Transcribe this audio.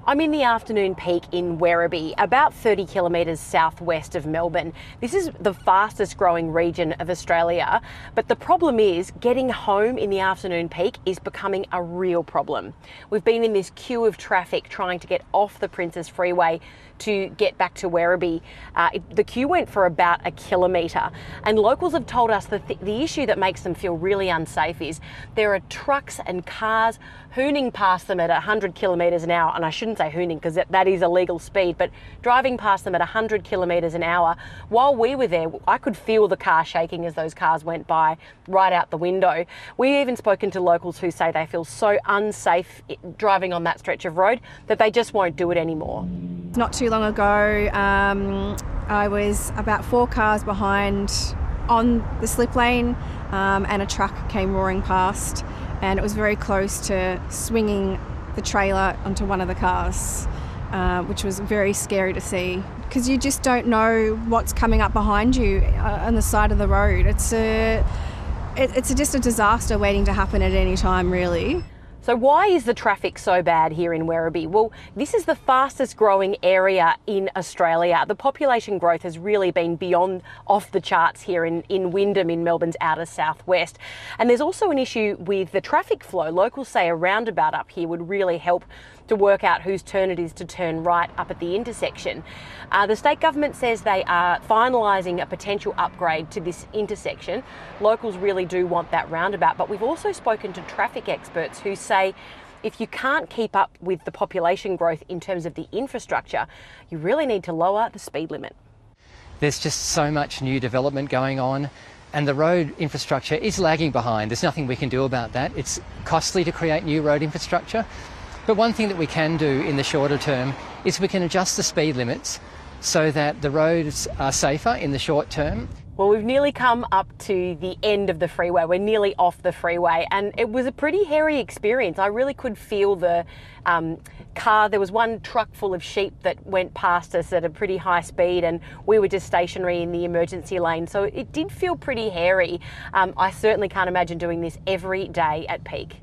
I'm in the afternoon peak in Werribee, about 30 kilometres southwest of Melbourne. This is the fastest growing region of Australia, but the problem is getting home in the afternoon peak is becoming a real problem. We've been in this queue of traffic trying to get off the Princes Freeway to get back to Werribee. The queue went for about a kilometre, and locals have told us that the issue that makes them feel really unsafe is there are trucks and cars hooning past them at 100 kilometres an hour, and I shouldn't say hooning because that is illegal speed, but driving past them at 100 kilometres an hour. While we were there, I could feel the car shaking as those cars went by right out the window. We've even spoken to locals who say they feel so unsafe driving on that stretch of road that they just won't do it anymore. Not too long ago, I was about 4 cars behind on the slip lane, and a truck came roaring past, and it was very close to swinging the trailer onto one of the cars, which was very scary to see because you just don't know what's coming up behind you on the side of the road. It's just a disaster waiting to happen at any time, really. So why is the traffic so bad here in Werribee? Well, this is the fastest growing area in Australia. The population growth has really been beyond off the charts here in Wyndham, in Melbourne's outer southwest. And there's also an issue with the traffic flow. Locals say a roundabout up here would really help to work out whose turn it is to turn right up at the intersection. The state government says they are finalising a potential upgrade to this intersection. Locals really do want that roundabout, but we've also spoken to traffic experts who say if you can't keep up with the population growth in terms of the infrastructure, you really need to lower the speed limit. There's just so much new development going on, and the road infrastructure is lagging behind. There's nothing we can do about that. It's costly to create new road infrastructure. But one thing that we can do in the shorter term is we can adjust the speed limits so that the roads are safer in the short term. Well, we've nearly come up to the end of the freeway. We're nearly off the freeway, and it was a pretty hairy experience. I really could feel the car. There was one truck full of sheep that went past us at a pretty high speed, and we were just stationary in the emergency lane. So it did feel pretty hairy. I certainly can't imagine doing this every day at peak.